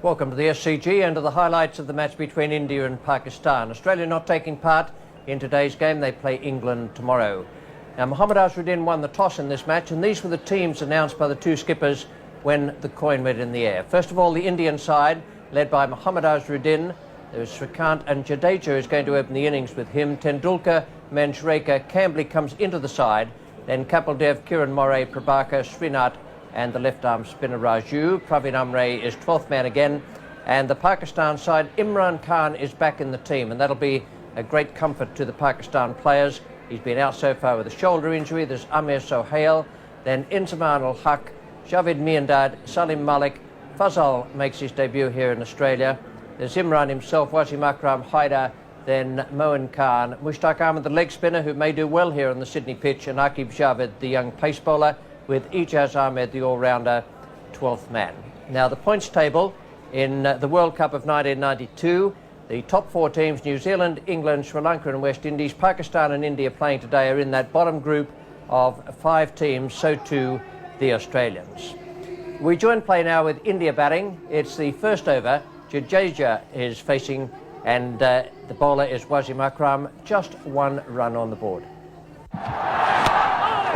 Welcome to the SCG and to the highlights of the match between India and Pakistan. Australia not taking part in today's game. They play England tomorrow. Now, Mohammad Azharuddin won the toss in this match, and these were the teams announced by the two skippers when the coin went in the air. First of all, the Indian side, led by Mohammad Azharuddin. There's Shrikant, and Jadeja is going to open the innings with him. Tendulkar, Manjrekar, Cambley comes into the side. Then Kapil Dev, Kiran Morey, Prabhakar, Srinath, and the left-arm spinner Raju. Praveen Amre is 12th man again. And the Pakistan side, Imran Khan is back in the team, and that'll be a great comfort to the Pakistan players. He's been out so far with a shoulder injury. There's Amir Sohail, then Inzamam ul-Haq, Javed Miandad, Salim Malik. Fazal makes his debut here in Australia. There's Imran himself, Wasim Akram, Haidar, then Moin Khan, Mushtaq Ahmed, the leg spinner, who may do well here on the Sydney pitch, and Aqib Javed, the young pace bowler, with Ijaz Ahmed, the all-rounder, 12th man. Now, the points table in the World Cup of 1992, the top four teams, New Zealand, England, Sri Lanka and West Indies, Pakistan and India playing today, are in that bottom group of 5 teams, so too the Australians. We join play now with India batting. It's the first over. Jadeja is facing, and the bowler is Wasim Akram. Just 1 run on the board.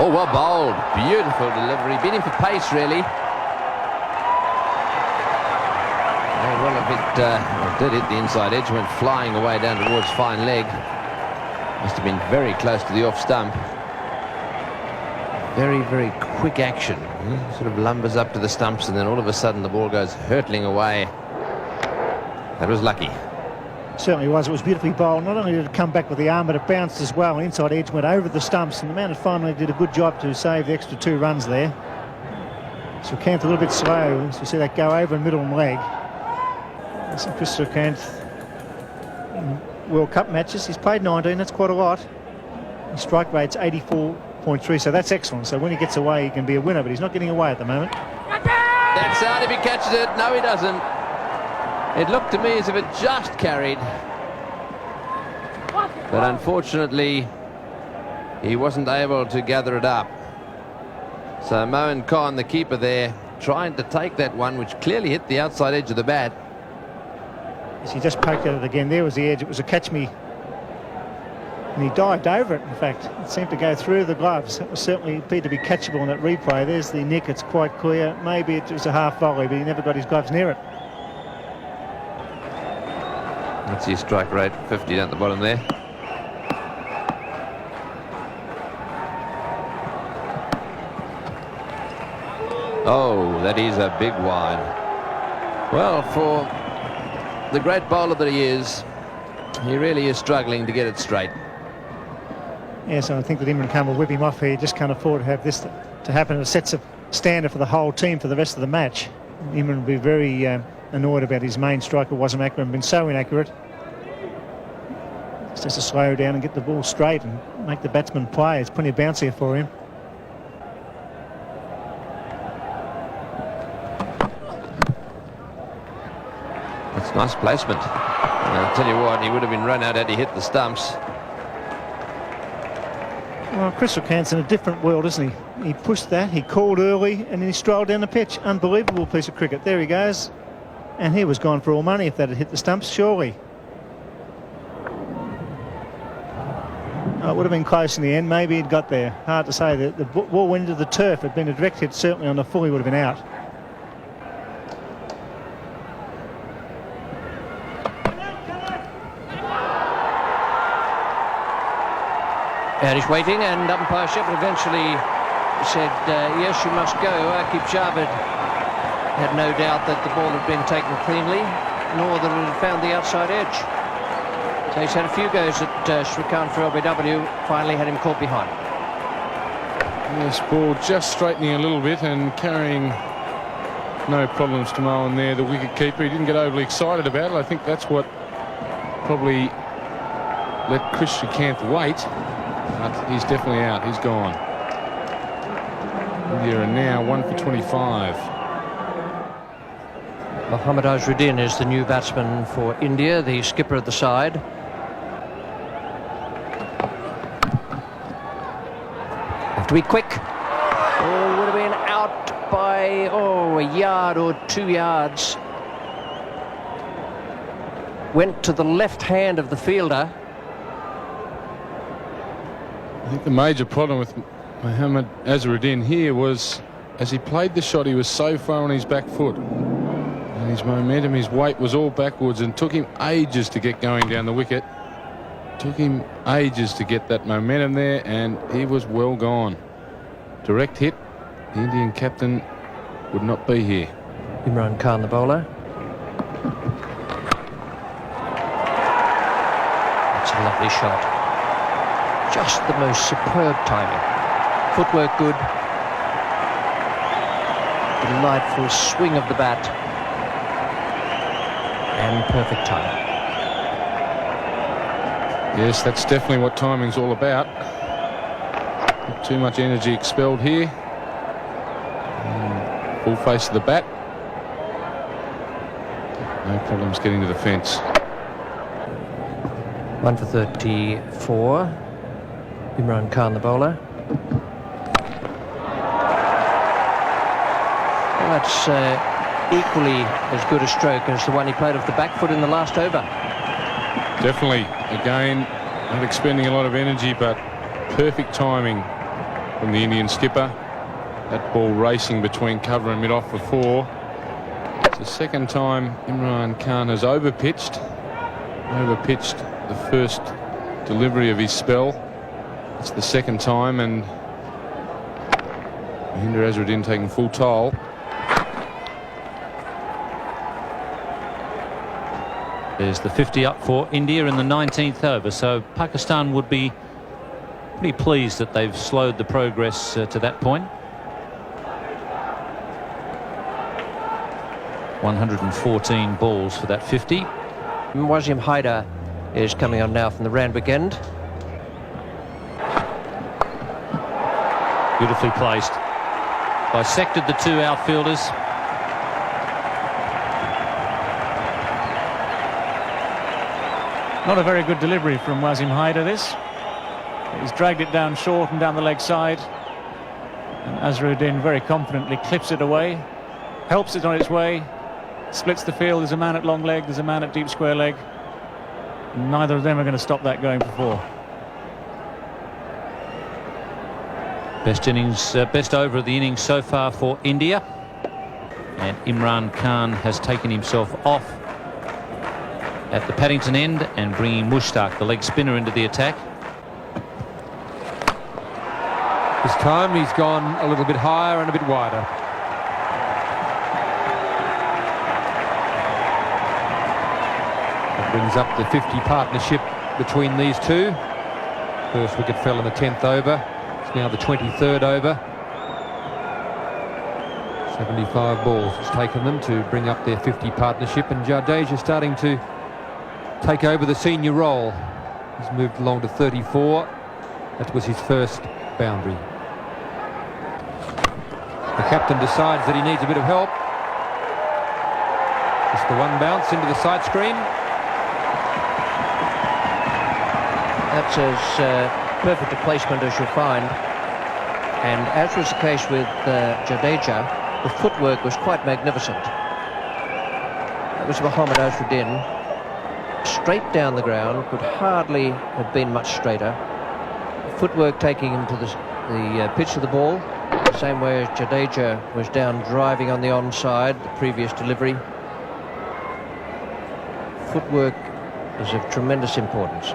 Oh, well bowled. Beautiful delivery. Beating for pace, really. Oh, well, if it did hit the inside edge, went flying away down towards fine leg. Must have been very close to the off stump. Very, very quick action. Sort of lumbers up to the stumps, and then all of a sudden the ball goes hurtling away. That was lucky. Certainly was. It was beautifully bowled. Not only did it come back with the arm, but it bounced as well. Inside edge went over the stumps, and the man finally did a good job to save the extra 2 runs there. Srikant a little bit slow, so you see that go over in middle and leg. So Chris Srikant in World Cup matches, he's played 19, that's quite a lot. His strike rate's 84.3, so that's excellent. So when he gets away, he can be a winner, but he's not getting away at the moment. That's out if he catches it. No, he doesn't. It looked to me as if it just carried. But unfortunately, he wasn't able to gather it up. So Moin Khan, the keeper there, trying to take that one, which clearly hit the outside edge of the bat. Yes, he just poked at it again. There was the edge. It was a catch me. And he dived over it, in fact. It seemed to go through the gloves. It was certainly appeared to be catchable in that replay. There's the nick. It's quite clear. Maybe it was a half volley, but he never got his gloves near it. That's his strike rate, 50 down at the bottom there. Oh, that is a big wide. Well, for the great bowler that he is, he really is struggling to get it straight. Yes, I think that Imran Khan will whip him off here. He just can't afford to have this to happen. It sets a standard for the whole team for the rest of the match. Imran will be very annoyed about his main striker, Wasim Akram, been so inaccurate. Just has to slow down and get the ball straight and make the batsman play. There's plenty of bounce here for him. That's nice placement. And I'll tell you what, he would have been run out had he hit the stumps. Well, Chris Srikant's in a different world, isn't he? He pushed that, he called early, and then he strolled down the pitch. Unbelievable piece of cricket. There he goes. And he was gone for all money if that had hit the stumps, surely. Oh, it would have been close in the end. Maybe he'd got there. Hard to say. The ball went into the turf. Had been a direct hit, certainly on the full, he would have been out. And he's waiting, and umpire Shepherd eventually said, yes, you must go. Aqib Javed had no doubt that the ball had been taken cleanly, nor that it had found the outside edge. So he's had a few goes at Srikant for LBW, finally had him caught behind. This ball just straightening a little bit and carrying no problems to Moen there, the wicket keeper. He didn't get overly excited about it. I think that's what probably let Chris Srikant wait. But he's definitely out. He's gone. India are now 1 for 25. Mohammad Azharuddin is the new batsman for India, the skipper of the side. Have to be quick. Oh, would have been out by away, a yard or 2 yards. Went to the left hand of the fielder. I think the major problem with Mohammad Azharuddin here was, as he played the shot, he was so far on his back foot. And his momentum, his weight was all backwards, and took him ages to get going down the wicket. Took him ages to get that momentum there, and he was well gone. Direct hit. The Indian captain would not be here. Imran Khan, the bowler. That's a lovely shot. Just the most superb timing. Footwork good. Delightful swing of the bat. And perfect timing. Yes, that's definitely what timing's all about. Not too much energy expelled here. Full face of the bat. No problems getting to the fence. 1 for 34. Imran Khan, the bowler. Well, that's equally as good a stroke as the one he played off the back foot in the last over. Definitely. Again, not expending a lot of energy, but perfect timing from the Indian skipper. That ball racing between cover and mid-off for 4. It's the second time Imran Khan has overpitched the first delivery of his spell. It's the second time, and Mohammad Azharuddin taking full toll. There's the 50 up for India in the 19th over, so Pakistan would be pretty pleased that they've slowed the progress to that point. 114 balls for that 50. Wasim Haider is coming on now from the Randwick end. Beautifully placed. Dissected the 2 outfielders. Not a very good delivery from Wasim Haider, this. He's dragged it down short and down the leg side. And Azharuddin very confidently clips it away, helps it on its way, splits the field. There's a man at long leg, there's a man at deep square leg. Neither of them are going to stop that going for 4. Best over of the innings so far for India. And Imran Khan has taken himself off at the Paddington end and bringing Mushtaq, the leg spinner, into the attack. This time he's gone a little bit higher and a bit wider. That brings up the 50 partnership between these two. First wicket fell in the 10th over. It's now the 23rd over. 75 balls it's taken them to bring up their 50 partnership, and Jadeja starting to take over the senior role. He's moved along to 34. That was his first boundary. The captain decides that he needs a bit of help. Just the one bounce into the side screen. That's as perfect a placement as you'll find. And as was the case with Jadeja, the footwork was quite magnificent. That was Mohammad Azharuddin. Straight down the ground, could hardly have been much straighter. Footwork taking him to the pitch of the ball, the same way as Jadeja was down driving on the onside, the previous delivery. Footwork is of tremendous importance.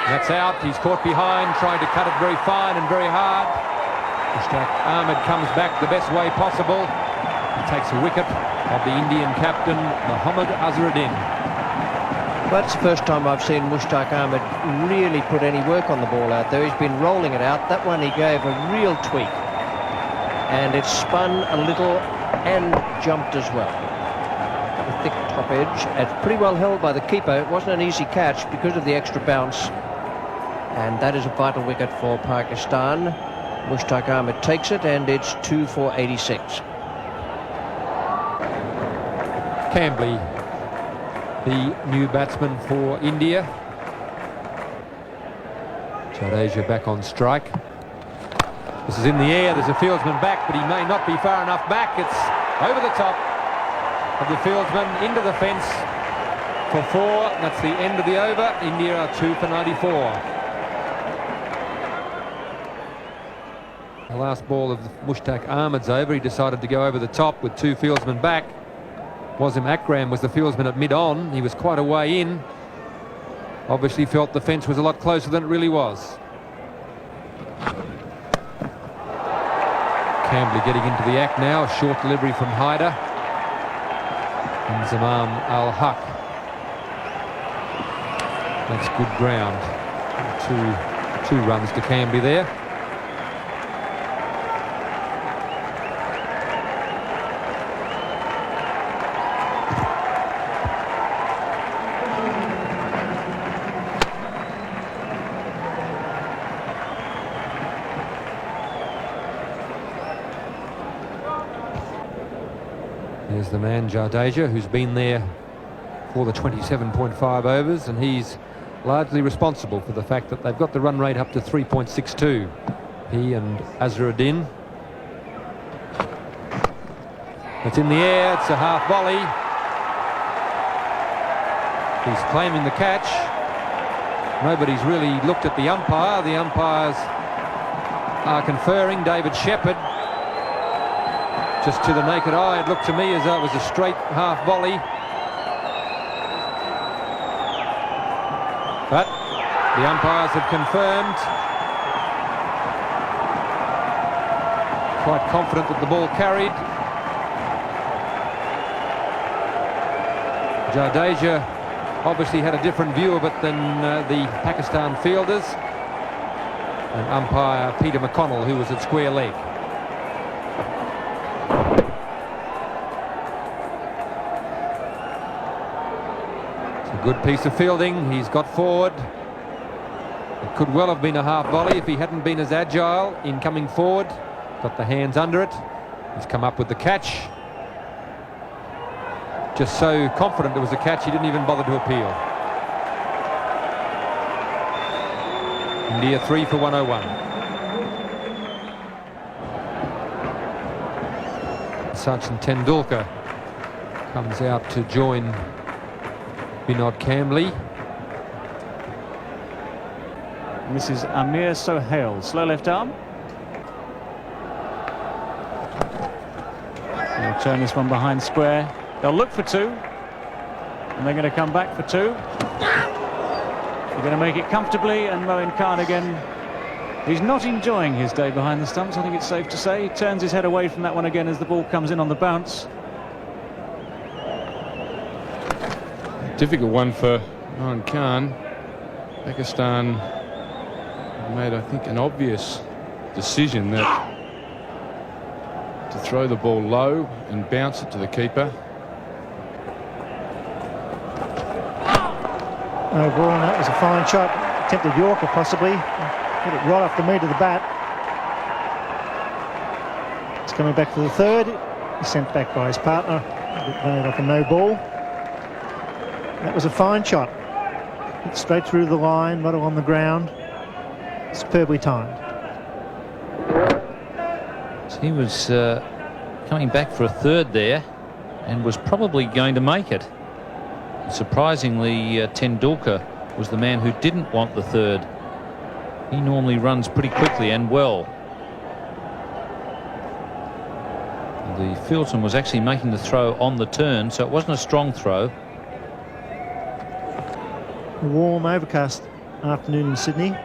That's out. He's caught behind, trying to cut it very fine and very hard. Mushtaq Ahmed comes back the best way possible. He takes a wicket of the Indian captain, Mohammad Azharuddin. That's the first time I've seen Mushtaq Ahmed really put any work on the ball out there. He's been rolling it out. That one he gave a real tweak. And it spun a little and jumped as well. The thick top edge. It's pretty well held by the keeper. It wasn't an easy catch because of the extra bounce. And that is a vital wicket for Pakistan. Mushtaq Ahmed takes it, and it's 2 for 86. Cambley, the new batsman for India. Jadeja back on strike. This is in the air. There's a fieldsman back, but he may not be far enough back. It's over the top of the fieldsman into the fence for 4. That's the end of the over. India are 2 for 94. The last ball of Mushtaq Ahmed's over. He decided to go over the top with 2 fieldsmen back. Wasim Akram was the fieldsman at mid-on. He was quite a way in. Obviously felt the fence was a lot closer than it really was. Cambly getting into the act now. A short delivery from Haider. And Zamam Al-Haq. That's good ground. Two runs to Cambly there. There's the man, Jadeja, who's been there for the 27.5 overs, and he's largely responsible for the fact that they've got the run rate up to 3.62. He and Azharuddin. It's in the air, it's a half volley. He's claiming the catch. Nobody's really looked at the umpire. The umpires are conferring. David Shepherd. Just to the naked eye, it looked to me as though it was a straight half volley. But the umpires have confirmed. Quite confident that the ball carried. Jadeja obviously had a different view of it than the Pakistan fielders. And umpire Peter McConnell, who was at square leg. Good piece of fielding. He's got forward. It could well have been a half volley if he hadn't been as agile in coming forward. Got the hands under it. He's come up with the catch. Just so confident it was a catch, he didn't even bother to appeal. India 3 for 101. Sachin Tendulkar comes out to join Vinod Kambly. And this is Amir Sohail, slow left arm. They'll turn this one behind square. They'll look for 2, and they're going to come back for 2. They're going to make it comfortably, and Imran Khan again, he's not enjoying his day behind the stumps, I think it's safe to say. He turns his head away from that one again as the ball comes in on the bounce. Difficult one for Imran Khan. Pakistan made, I think, an obvious decision that to throw the ball low and bounce it to the keeper. No ball, and that was a fine shot. Attempted Yorker possibly. Hit it right off the meat of the bat. It's coming back for the 3rd. He's sent back by his partner. Playing like a no ball. That was a fine shot. Hit straight through the line, right on the ground. Superbly timed. So he was coming back for a 3rd there and was probably going to make it. Surprisingly, Tendulkar was the man who didn't want the 3rd. He normally runs pretty quickly and well. The fieldsman was actually making the throw on the turn, so it wasn't a strong throw. A warm, overcast afternoon in Sydney.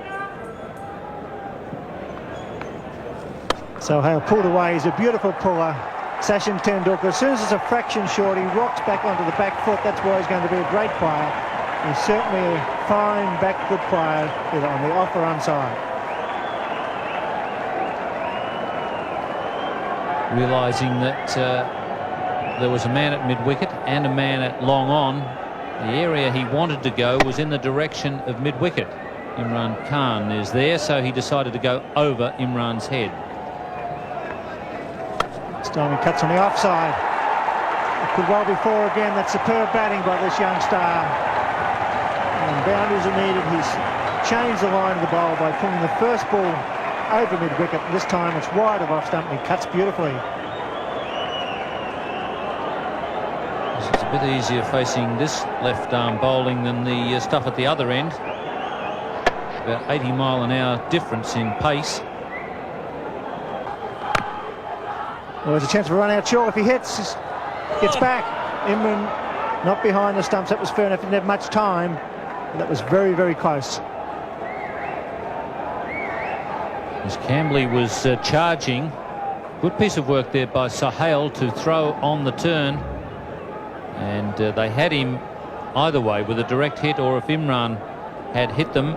So Hale pulled away. He's a beautiful puller. Sachin Tendulkar, as soon as it's a fraction short, he rocks back onto the back foot. That's why he's going to be a great player. He's certainly a fine back-foot player, either on the off or onside. Realising that there was a man at mid-wicket and a man at long on, the area he wanted to go was in the direction of mid-wicket. Imran Khan is there, so he decided to go over Imran's head. This time he cuts on the offside. It could well be 4 again. That's superb batting by this young star. And boundaries are needed. He's changed the line of the bowl by pulling the first ball over mid-wicket. This time it's wide of off stump and he cuts beautifully. It's a bit easier facing this left-arm bowling than the stuff at the other end. About 80-mile-an-hour difference in pace. Well, there's a chance of a run out short if he hits. Gets back. Imran not behind the stumps. That was fair enough. Didn't have much time. That was very, very close. As Cambley was charging, good piece of work there by Sahel to throw on the turn, and they had him either way with a direct hit, or if Imran had hit them,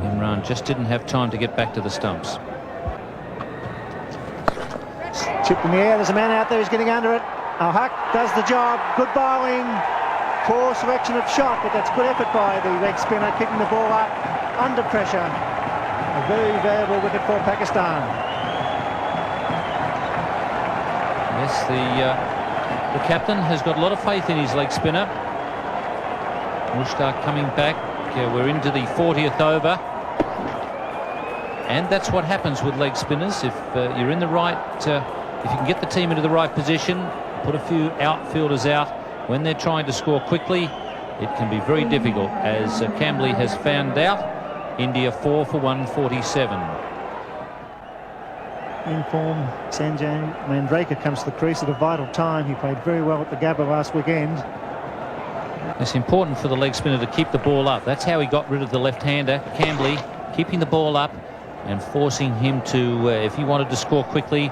Imran just didn't have time to get back to the stumps. Chipped in the air. There's a man out there who's getting under it. Al-Haq does the job. Good bowling. Poor selection of shot, but that's good effort by the leg spinner, keeping the ball up under pressure. A very valuable wicket for Pakistan. Yes, the captain has got a lot of faith in his leg spinner. Mushtaq coming back. We're into the 40th over. And that's what happens with leg spinners. If you're in the right, if you can get the team into the right position, put a few outfielders out when they're trying to score quickly, it can be very difficult, as Cambley has found out. India 4 for 147. In form, Sanjay Mandraker comes to the crease at a vital time. He played very well at the Gabba last weekend. It's important for the leg spinner to keep the ball up. That's how he got rid of the left-hander, Cambley, keeping the ball up and forcing him to, if he wanted to score quickly,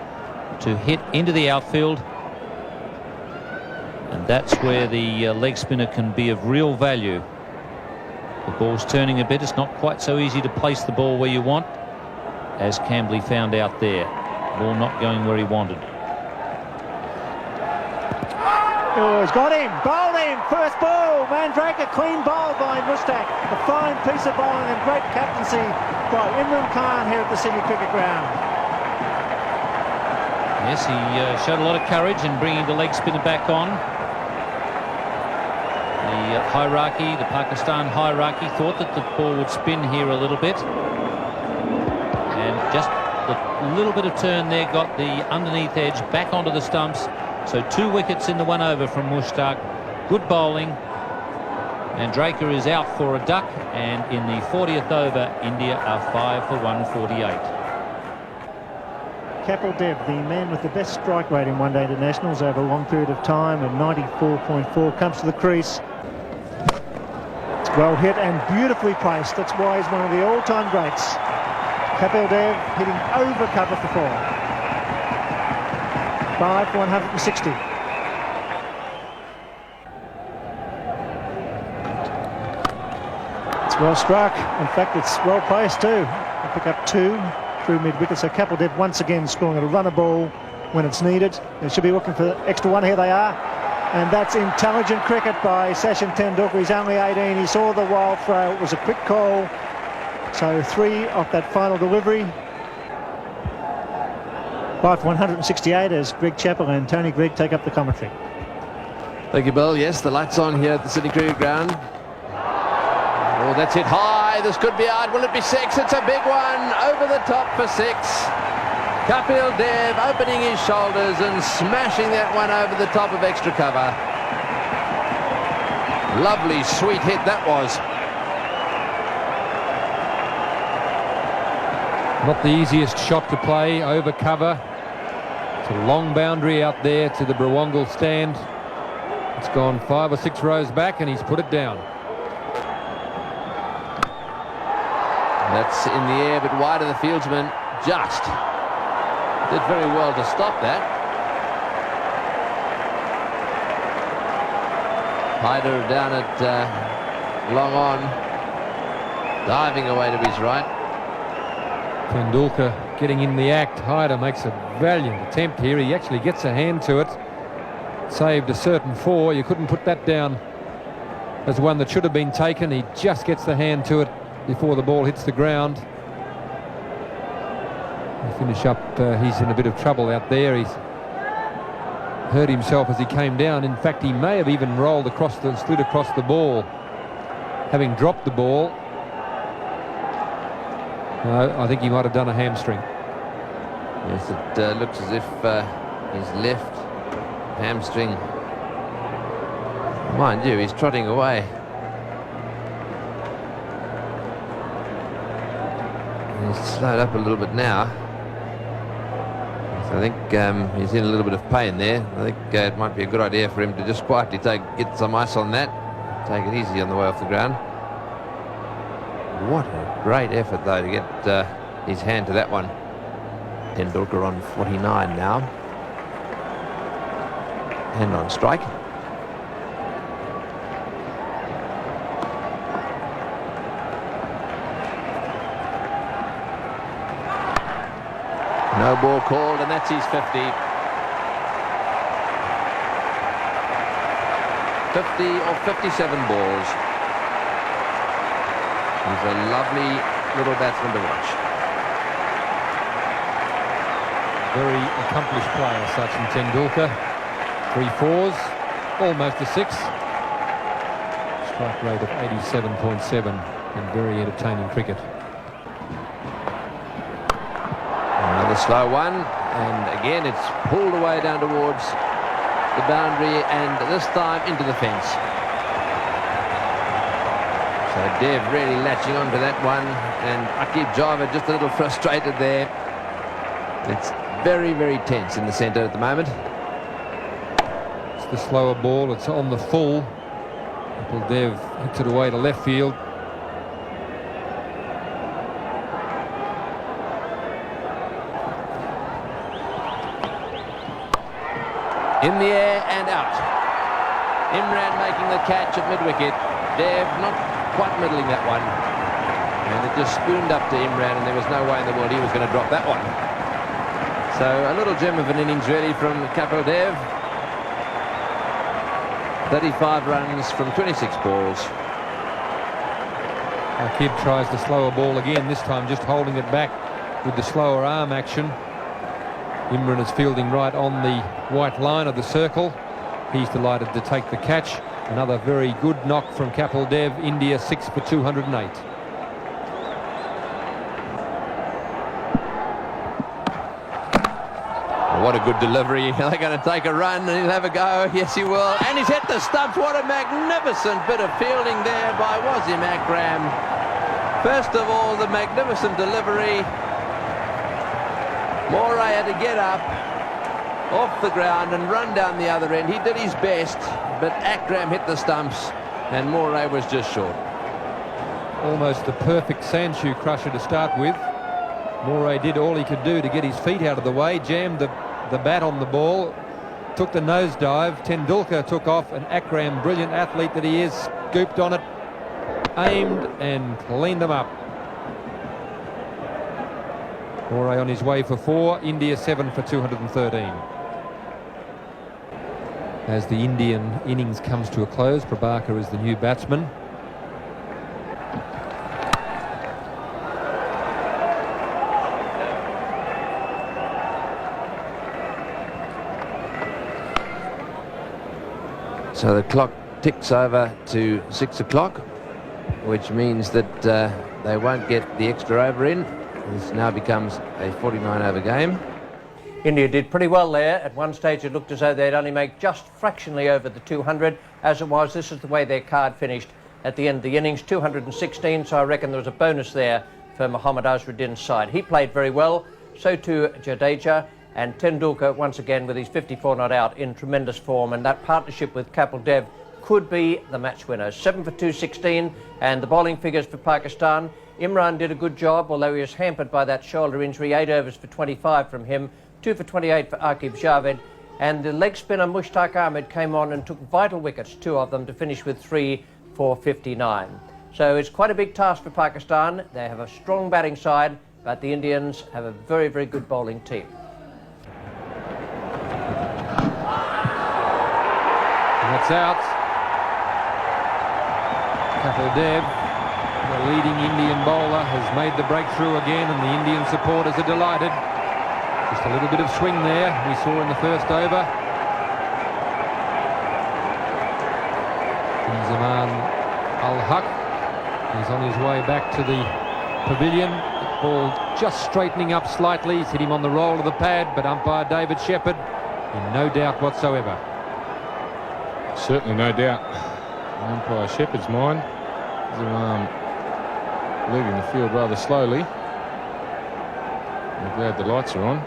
to hit into the outfield. And that's where the leg spinner can be of real value. The ball's turning a bit. It's not quite so easy to place the ball where you want, as Cambley found out there. Ball not going where he wanted. Oh, he's got him. Bowled him. First ball. Mandraker clean bowl by Mushtaq. A fine piece of bowling and great captaincy by Imran Khan here at the Sydney Cricket Ground. Yes, he showed a lot of courage in bringing the leg spinner back on. The hierarchy, the Pakistan hierarchy, thought that the ball would spin here a little bit. And just the little bit of turn there got the underneath edge back onto the stumps. So 2 wickets in the 1 over from Mushtaq. Good bowling. And Draker is out for a duck. And in the 40th over, India are 5 for 148. Kapil Dev, the man with the best strike rate in one-day internationals over a long period of time, at 94.4, comes to the crease. It's well hit and beautifully placed. That's why he's one of the all-time greats. Kapil Dev hitting over cover for 4. 5 for 160. It's well struck. In fact, it's well placed too. They pick up 2 through mid-wicket. So Kapil Dev once again scoring a runner ball when it's needed. They should be looking for the extra 1. Here they are. And that's intelligent cricket by Sachin Tendulkar. He's only 18. He saw the wild throw. It was a quick call. So 3 off that final delivery. 5 for 168 as Greg Chappell and Tony Gregg take up the commentary. Thank you, Bill. Yes, the lights on here at the Sydney Cricket Ground. Oh, that's hit high. This could be out. Will it be 6? It's a big one. Over the top for 6. Kapil Dev opening his shoulders and smashing that one over the top of extra cover. Lovely, sweet hit that was. Not the easiest shot to play over cover. It's a long boundary out there to the Brawangal stand. It's gone 5 or 6 rows back and he's put it down. That's in the air, but wide of the fieldsman. Just did very well to stop that. Hyder down at long on, diving away to his right. Tendulkar getting in the act. Hyder makes a valiant attempt here. He actually gets a hand to it. Saved a certain 4. You couldn't put that down as one that should have been taken. He just gets the hand to it before the ball hits the ground. He'll finish up. He's in a bit of trouble out there. He's hurt himself as he came down. In fact, he may have even rolled across the, slid across the ball, having dropped the ball. No, I think he might have done a hamstring. Yes, it looks as if his left hamstring. Mind you, he's trotting away. He's slowed up a little bit now. So I think he's in a little bit of pain there. I think it might be a good idea for him to just quietly get some ice on that. Take it easy on the way off the ground. What a great effort, though, to get his hand to that one. Tendulkar on 49 now. Hand on strike. No ball called, and that's his 50. 50 or 57 balls. He's a lovely little batsman to watch. Very accomplished player, Sachin Tendulkar. 3 fours, almost a 6. Strike rate of 87.7 and very entertaining cricket. Another slow one, and again it's pulled away down towards the boundary, and this time into the fence. So Dev really latching onto that one, and Javed just a little frustrated there. It's very, very tense in the centre at the moment. It's the slower ball, it's on the full. Kapil Dev hits it away to left field. In the air and out. Imran making the catch at mid-wicket. Dev not quite middling that one. And it just spooned up to Imran, and there was no way in the world he was going to drop that one. So a little gem of an innings really from Kapil Dev. 35 runs from 26 balls. Akib tries the slower ball again, this time just holding it back with the slower arm action. Imran is fielding right on the white line of the circle. He's delighted to take the catch. Another very good knock from Kapil Dev. India 6 for 208. What a good delivery. They're going to take a run and he'll have a go. Yes, he will. And he's hit the stumps. What a magnificent bit of fielding there by Wasim Akram. First of all, the magnificent delivery. Moray had to get up off the ground and run down the other end. He did his best, but Akram hit the stumps and Moray was just short. Almost the perfect sandshoe crusher to start with. Moray did all he could do to get his feet out of the way, jammed the bat on the ball, took the nosedive. Tendulkar took off, and Akram, brilliant athlete that he is, scooped on it, aimed and cleaned them up. Moray on his way for 4, India 7 for 213. As the Indian innings comes to a close, Prabhakar is the new batsman. So the clock ticks over to 6 o'clock, which means that they won't get the extra over in. This now becomes a 49-over game. India did pretty well there. At one stage it looked as though they'd only make just fractionally over the 200. As it was, this is the way their card finished at the end of the innings, 216, so I reckon there was a bonus there for Mohammad Azharuddin's side. He played very well, so too Jadeja, and Tendulkar once again with his 54 not out in tremendous form, and that partnership with Kapil Dev could be the match winner. 7 for 216, and the bowling figures for Pakistan. Imran did a good job, although he was hampered by that shoulder injury. 8 overs for 25 from him, 2 for 28 for Aqib Javed, and the leg spinner Mushtaq Ahmed came on and took vital wickets, 2 of them, to finish with 3 for 59. So it's quite a big task for Pakistan. They have a strong batting side, but the Indians have a very, very good bowling team. And that's out. Kapil Dev, the leading Indian bowler, has made the breakthrough again, and the Indian supporters are delighted. Just a little bit of swing there we saw in the first over. Zaman Al-Haq is on his way back to the pavilion. It Ball just straightening up slightly. He's hit him on the roll of the pad, but umpire David Shepherd in no doubt whatsoever. Certainly no doubt. Umpire Shepherd's mind. Leaving the field rather slowly. I'm glad the lights are on.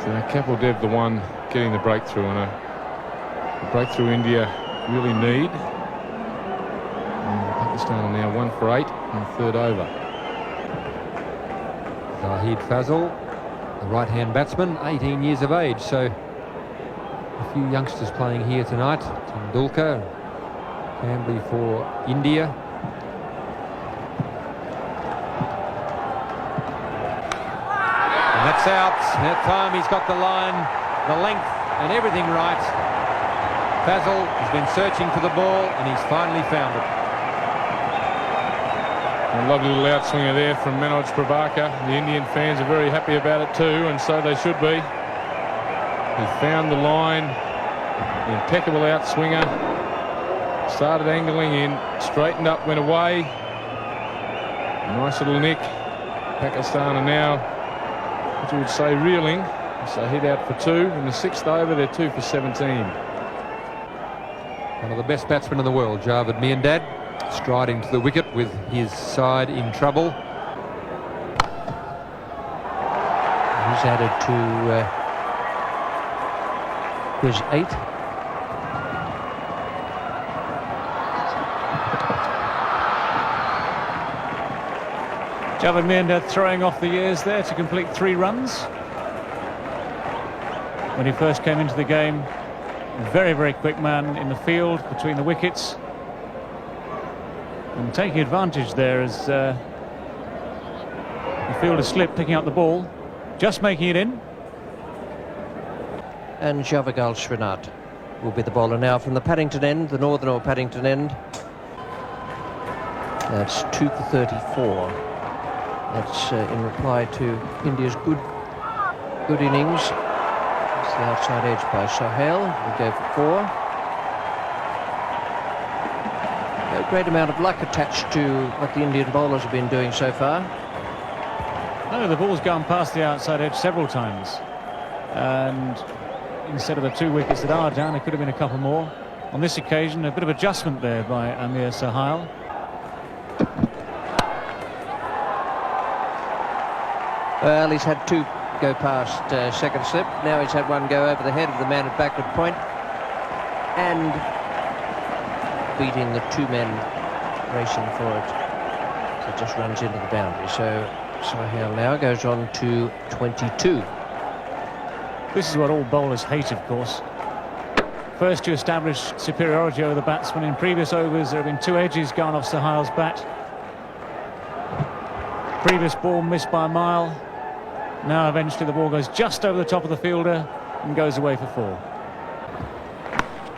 So Kapil Dev the one getting the breakthrough, and a breakthrough India really need. And Pakistan are now 1 for 8 in the third over. Zahid Fazal, the right-hand batsman, 18 years of age, so a few youngsters playing here tonight. Tendulkar, Camberley for India. And that's out. That time he's got the line, the length and everything right. Fazal has been searching for the ball and he's finally found it. A lovely little outswinger there from Manoj Prabhakar. The Indian fans are very happy about it too, and so they should be. He found the line. Impeccable outswinger. Started angling in, straightened up, went away. Nice little nick. Pakistan are now, what you would say, reeling. So hit out for 2 in the 6th over. They're 2 for 17. One of the best batsmen in the world, Javed Miandad, striding to the wicket with his side in trouble. He's added to his 8. Javed Miandad throwing off the years there to complete 3 runs. When he first came into the game, very, very quick man in the field between the wickets. And taking advantage there as the fielder slipped, picking up the ball, just making it in. And Javagal Srinath will be the bowler now from the Paddington end, the northern or Paddington end. That's 2 for 34. That's in reply to India's good innings. It's the outside edge by Sohail. We'll go for 4. A great amount of luck attached to what the Indian bowlers have been doing so far. No, the ball's gone past the outside edge several times. And instead of the 2 wickets that are down, there could have been a couple more. On this occasion, a bit of adjustment there by Amir Sohail. Well, he's had 2 go past second slip. Now he's had 1 go over the head of the man at backward point and beating the 2 men racing for it. So it just runs into the boundary. So Sohail now goes on to 22. This is what all bowlers hate, of course. First to establish superiority over the batsman. In previous overs, there have been 2 edges gone off Sohail's bat. Previous ball missed by a mile. Now eventually the ball goes just over the top of the fielder and goes away for 4.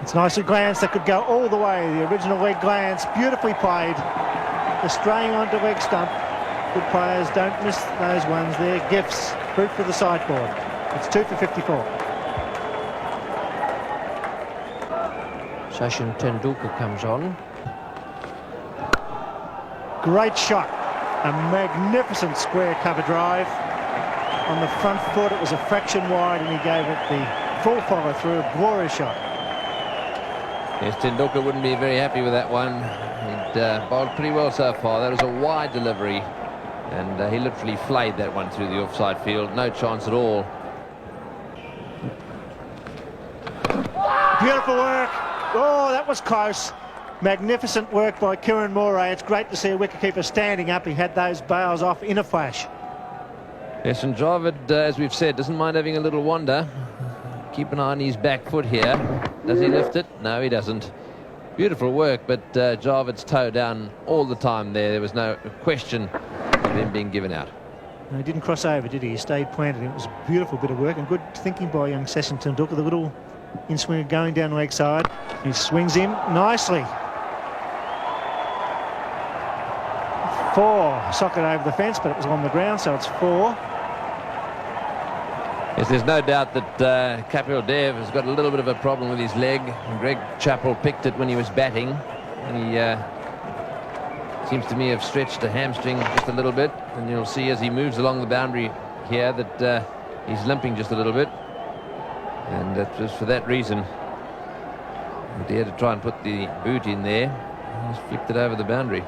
It's nicely glanced. That could go all the way. The original leg glance, beautifully played. The straying onto leg stump. Good players don't miss those ones. They're gifts. Fruit for the sideboard. It's 2 for 54. Sachin Tendulkar comes on. Great shot. A magnificent square cover drive. On the front foot, it was a fraction wide, and he gave it the full follow through. A glorious shot. Yes, Tendulkar wouldn't be very happy with that one. He'd bowled pretty well so far. That was a wide delivery, and he literally flayed that one through the offside field. No chance at all. Beautiful work. Oh, that was close. Magnificent work by Kiran Moray. It's great to see a wicketkeeper standing up. He had those bails off in a flash. Yes, and Javed, as we've said, doesn't mind having a little wander. Keep an eye on his back foot here. Does he lift it? No, he doesn't. Beautiful work, but Javed's toe down all the time there. There was no question of him being given out. No, he didn't cross over, did he? He stayed planted. It was a beautiful bit of work and good thinking by young Sachin Tendulkar. The little in-swinger going down leg side. He swings in nicely. 4. Socket over the fence, but it was on the ground, so it's 4. Yes, there's no doubt that Kapil Dev has got a little bit of a problem with his leg. And Greg Chappell picked it when he was batting, and he seems to me have stretched a hamstring just a little bit, and you'll see as he moves along the boundary here that he's limping just a little bit, and that was for that reason. He had to try and put the boot in there. He's flicked it over the boundary.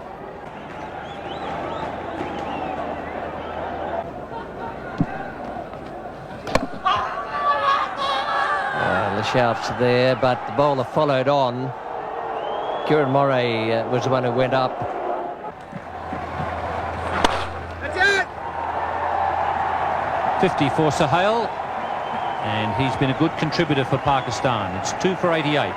The shouts there, but the bowler followed on. Kieran Moray was the one who went up. That's it! 50 for Sohail, and he's been a good contributor for Pakistan. It's 2 for 88.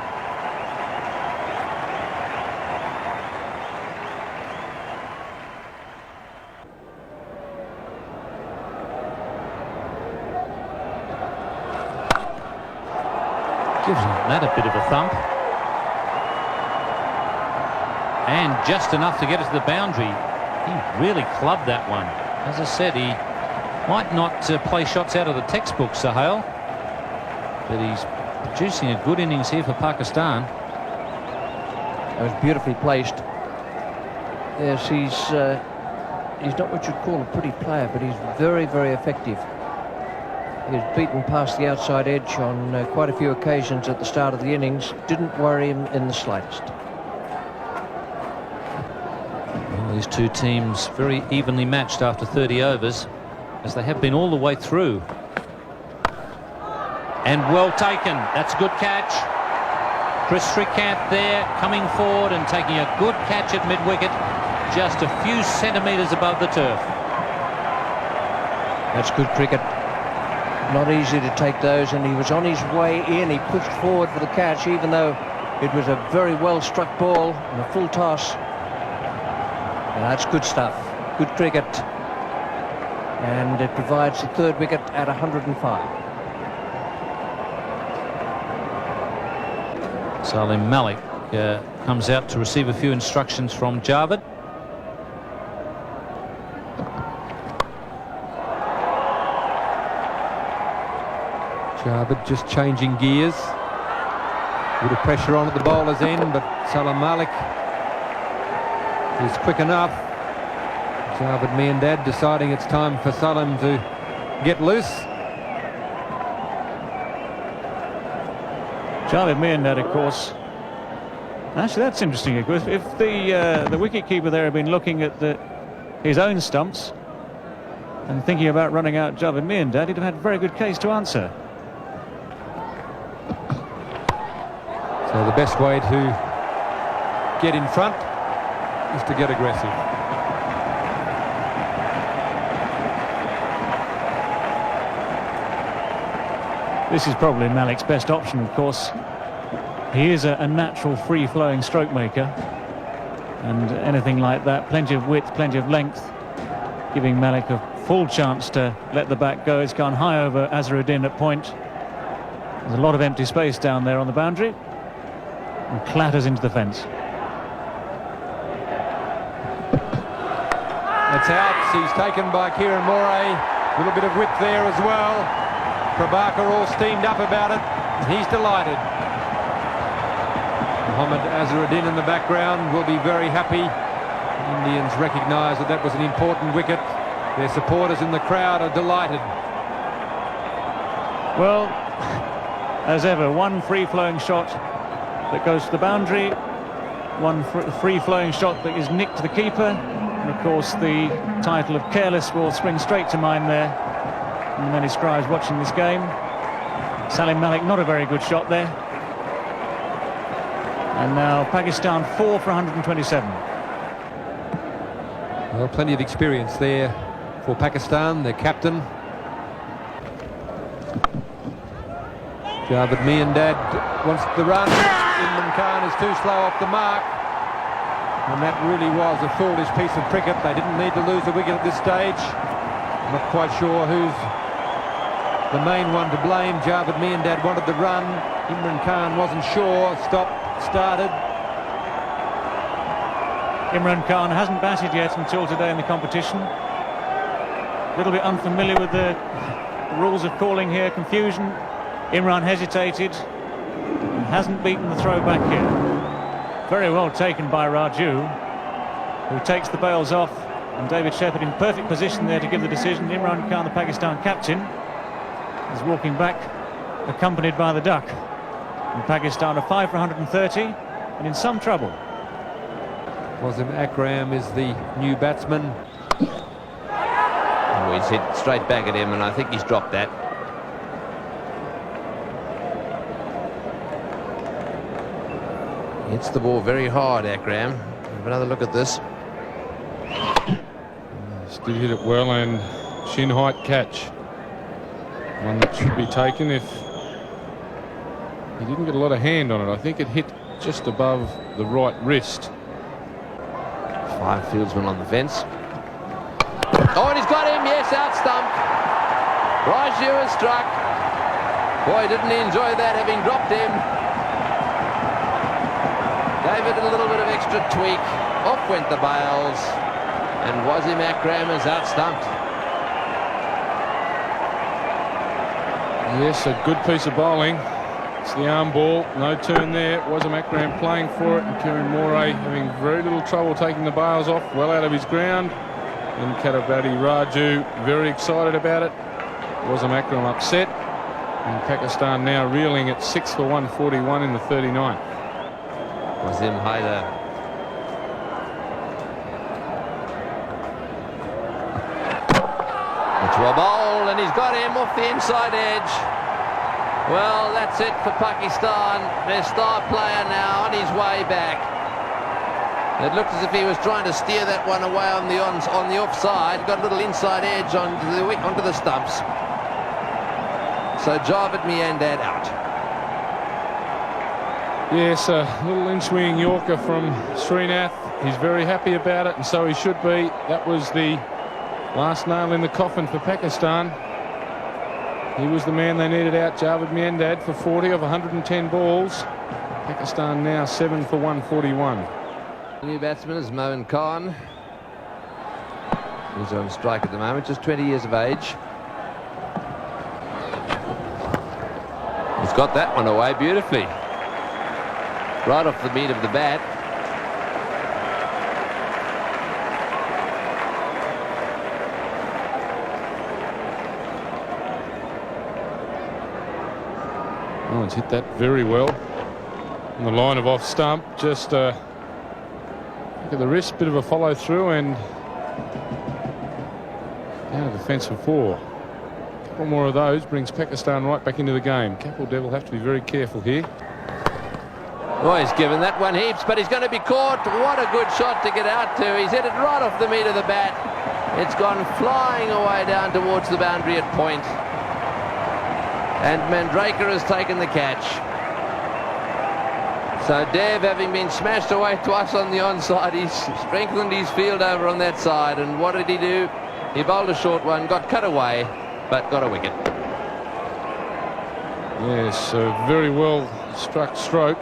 Gives that a bit of a thump. And just enough to get it to the boundary. He really clubbed that one. As I said, he might not play shots out of the textbook, Sohail, but he's producing a good innings here for Pakistan. It was beautifully placed. Yes, he's not what you'd call a pretty player, but he's very, very effective. He was beaten past the outside edge on quite a few occasions at the start of the innings. Didn't worry him in the slightest. Well, these two teams very evenly matched after 30 overs, as they have been all the way through. And well taken. That's a good catch. Chris Srikanth there, coming forward and taking a good catch at mid-wicket, just a few centimetres above the turf. That's good cricket. Not easy to take those, and he was on his way in. He pushed forward for the catch, even though it was a very well struck ball and a full toss. And that's good stuff. Good cricket. And it provides the third wicket at 105. Salim Malik comes out to receive a few instructions from Javed. Javed just changing gears. A bit of pressure on at the bowler's end, but Salim Malik is quick enough. Javed Miandad deciding it's time for Salim to get loose. Javed Miandad, of course. Actually, that's interesting. If the wicketkeeper there had been looking at his own stumps and thinking about running out Javed Miandad, he'd have had a very good case to answer. So the best way to get in front is to get aggressive. This is probably Malik's best option, of course. He is a natural free-flowing stroke maker, and anything like that, plenty of width, plenty of length, giving Malik a full chance to let the bat go. It's gone high over Azharuddin at point. There's a lot of empty space down there on the boundary, and clatters into the fence. That's out. He's taken by Kieran Moray. A little bit of width there as well. Prabhakar all steamed up about it. He's delighted. Mohammad Azharuddin in the background will be very happy. The Indians recognise that that was an important wicket. Their supporters in the crowd are delighted. Well, as ever, one free-flowing shot that goes to the boundary, one free-flowing shot that is nicked to the keeper, and of course the title of careless will spring straight to mind there. And many scribes watching this game. Salim Malik, not a very good shot there. And now Pakistan 4 for 127. Well, plenty of experience there for Pakistan, their captain. Javed Miandad wants the run. Imran Khan is too slow off the mark. And that really was a foolish piece of cricket. They didn't need to lose the wicket at this stage. I'm not quite sure who's the main one to blame. Javed Miandad wanted the run. Imran Khan wasn't sure. Stopped, started. Imran Khan hasn't batted yet until today in the competition. A little bit unfamiliar with the rules of calling here, confusion. Imran hesitated and hasn't beaten the throw back here. Very well taken by Raju. who takes the bails off, and David Shepherd in perfect position there to give the decision. Imran Khan, the Pakistan captain, is walking back, accompanied by the duck. And Pakistan are 5 for 130 and in some trouble. Wasim Akram is the new batsman. Oh, he's hit straight back at him, and I think he's dropped that. Hits the ball very hard, Akram. Have another look at this. Did hit it well, and shin height catch. One that should be taken if he didn't get a lot of hand on it. I think it hit just above the right wrist. 5 fieldsmen on the fence. Oh, and he's got him. Yes, out stump. Raju has struck. Boy, didn't he enjoy that, having dropped him. Gave it a little bit of extra tweak. Off went the bails. And Wasim Akram is out stumped. Yes, a good piece of bowling. It's the arm ball. No turn there. Wasim Akram playing for it, and Kieran Moray having very little trouble taking the bails off. Well out of his ground. And Katabati Raju very excited about it. Wasim Akram upset. And Pakistan now reeling at 6 for 141 in the 39th. Wasim Haider. To a bowl, and he's got him off the inside edge. Well, that's it for Pakistan. Their star player now on his way back. It looked as if he was trying to steer that one away on the offside. Got a little inside edge onto the stumps. So Javed Miandad out. Yes, a little in-swinging Yorker from Srinath. He's very happy about it, and so he should be. That was the last nail in the coffin for Pakistan. He was the man they needed out, Javed Miandad, for 40 of 110 balls. Pakistan now 7 for 141. The new batsman is Imran Khan. He's on strike at the moment, just 20 years of age. He's got that one away beautifully. Right off the meat of the bat. Oh, it's hit that very well. On the line of off stump, just look at the wrist, bit of a follow through, and down to the fence for 4. A couple more of those brings Pakistan right back into the game. Kapil Dev will have to be very careful here. Oh, he's given that one heaps, but he's going to be caught. What a good shot to get out to. He's hit it right off the meat of the bat. It's gone flying away down towards the boundary at point. And Mandraker has taken the catch. So Dev, having been smashed away twice on the onside, he's strengthened his field over on that side. And what did he do? He bowled a short one, got cut away, but got a wicket. Yes, a very well struck stroke.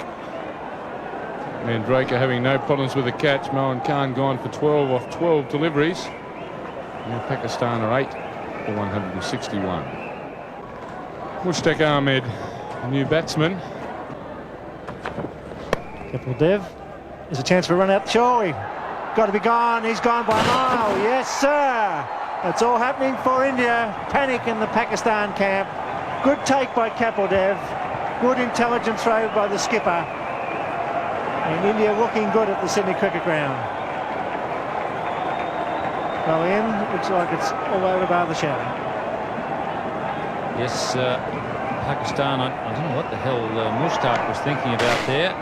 Mandraker having no problems with the catch. Imran Khan gone for 12 off 12 deliveries. Now Pakistan are 8 for 161. Mushtaq Ahmed, the new batsman. Kapil Dev. There's a chance for a run out the shore. Got to be gone. He's gone by a mile. Yes, sir. That's all happening for India. Panic in the Pakistan camp. Good take by Kapil Dev. Good intelligent throw by the skipper. And India looking good at the Sydney Cricket Ground. Well, Ian, looks like it's all over bar the shadow. Yes, Pakistan, I don't know what the hell Mushtaq was thinking about there.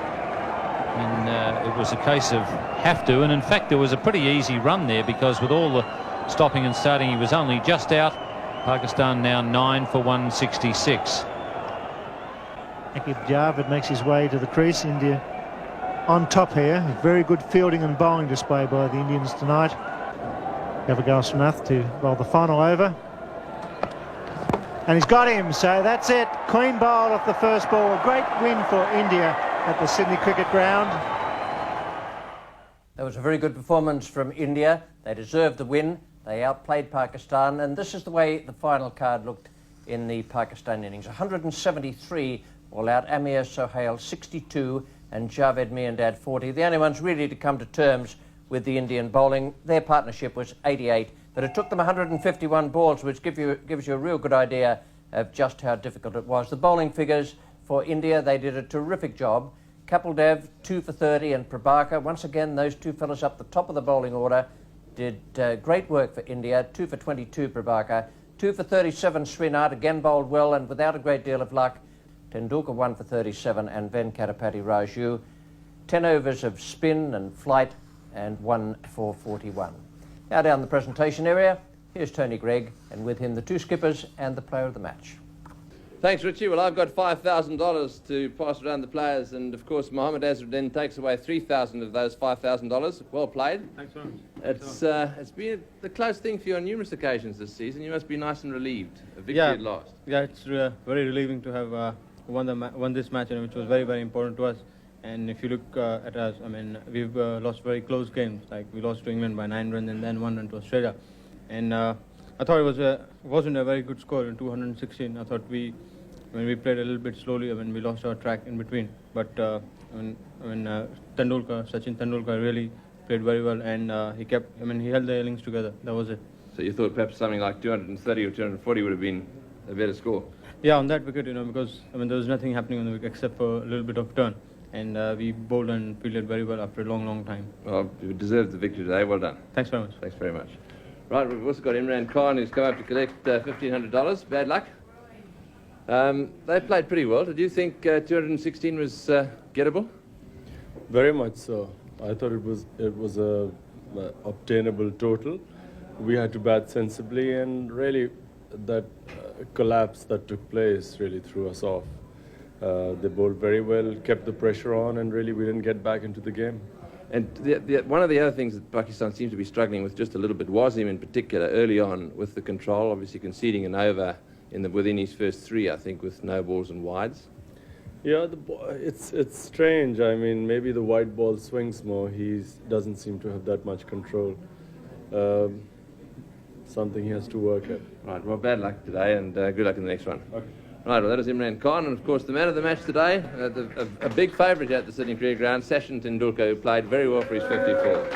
And it was a case of have to, and in fact there was a pretty easy run there, because with all the stopping and starting he was only just out. Pakistan now 9 for 166. Akib Javed makes his way to the crease. India on top here. Very good fielding and bowling display by the Indians tonight. Gavagal Srinath to bowl the final over. And he's got him, so that's it. Clean bowl off the first ball. A great win for India at the Sydney Cricket Ground. That was a very good performance from India. They deserved the win. They outplayed Pakistan, and this is the way the final card looked in the Pakistan innings. 173 all out. Amir Sohail 62 and Javed Miandad 40. The only ones really to come to terms with the Indian bowling. Their partnership was 88, but it took them 151 balls, which gives you a real good idea of just how difficult it was. The bowling figures for India, they did a terrific job. Kapil Dev, 2 for 30, and Prabhakar, once again, those two fellas up the top of the bowling order, did great work for India. 2 for 22, Prabhakar. 2 for 37, Srinath, again bowled well and without a great deal of luck. Tendulkar 1 for 37 and Venkatapati Raju. 10 overs of spin and flight and 1 for 41. Now down the presentation area, here's Tony Greig, and with him the two skippers and the player of the match. Thanks, Richie. Well, I've got $5,000 to pass around the players, and of course Mohammed Azharuddin takes away $3,000 of those $5,000. Well played. Thanks very much. It's been the close thing for you on numerous occasions this season. You must be nice and relieved. A victory at last. Yeah, it's very relieving to have won this match, which was very, very important to us. And if you look at us, I mean, we've lost very close games. Like we lost to England by 9 runs and then 1 run to Australia. And I thought it wasn't a very good score in 216. I thought we played a little bit slowly. I mean, we lost our track in between. But Sachin Tendulkar really played very well, and he held the innings together. That was it. So you thought perhaps something like 230 or 240 would have been a better score? Yeah, on that wicket, because there was nothing happening on the wicket except for a little bit of turn, and we bowled and fielded very well after a long, long time. Well, you deserved the victory today. Well done. Thanks very much. Thanks very much. Right, we've also got Imran Khan, who's come up to collect $1,500. Bad luck. They played pretty well. Did you think 216 was gettable? Very much so. I thought it was a obtainable total. We had to bat sensibly, and really that collapse that took place really threw us off. They bowled very well, kept the pressure on, and really we didn't get back into the game. And one of the other things that Pakistan seems to be struggling with just a little bit, Wasim in particular, early on with the control, obviously conceding an over within his first 3, I think, with no balls and wides. Yeah, it's strange. I mean, maybe the white ball swings more. He doesn't seem to have that much control. Something he has to work at. Right, well, bad luck today, and good luck in the next one. Okay. Right, well, that is Imran Khan, and of course the man of the match today, a big favourite at the Sydney Cricket Ground, Sachin Tendulkar, who played very well for his 54.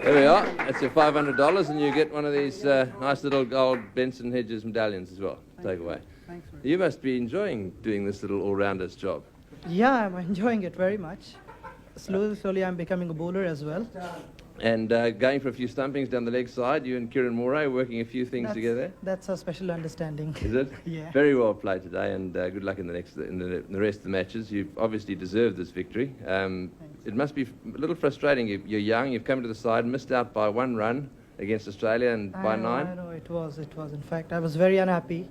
There we are. That's your $500, and you get one of these nice little gold Benson Hedges medallions as well. Take away. Thanks. You must be enjoying doing this little all-rounder's job. Yeah, I'm enjoying it very much. Slowly, I'm becoming a bowler as well. And going for a few stumpings down the leg side, you and Kieran Moray working a few things together. That's a special understanding. Is it? Yeah. Very well played today, and good luck in the rest of the matches. You've obviously deserved this victory. It must be a little frustrating. You're young. You've come to the side, missed out by 1 run against Australia, and by 9. I know it was. In fact, I was very unhappy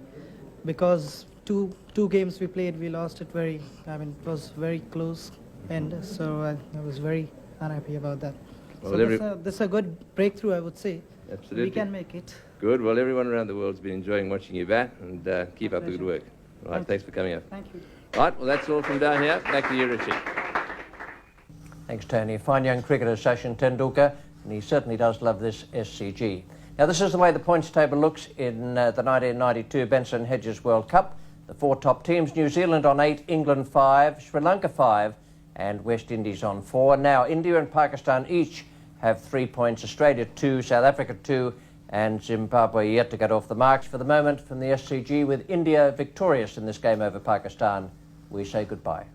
because two games we played, we lost it it was very close, and so I was very unhappy about that. Well, so this is a good breakthrough, I would say. Absolutely. We can make it. Good. Well, everyone around the world's been enjoying watching you bat, and keep up the good work. Right, thanks for coming up. Thank you. Right, well, that's all from down here. Back to you, Richie. Thanks, Tony. Fine young cricketer, Sachin Tendulkar, and he certainly does love this SCG. Now, this is the way the points table looks in the 1992 Benson Hedges World Cup. The 4 top teams: New Zealand on 8, England 5, Sri Lanka 5, and West Indies on 4. Now, India and Pakistan each have 3 points, Australia 2, South Africa 2, and Zimbabwe yet to get off the marks. For the moment, from the SCG, with India victorious in this game over Pakistan, we say goodbye.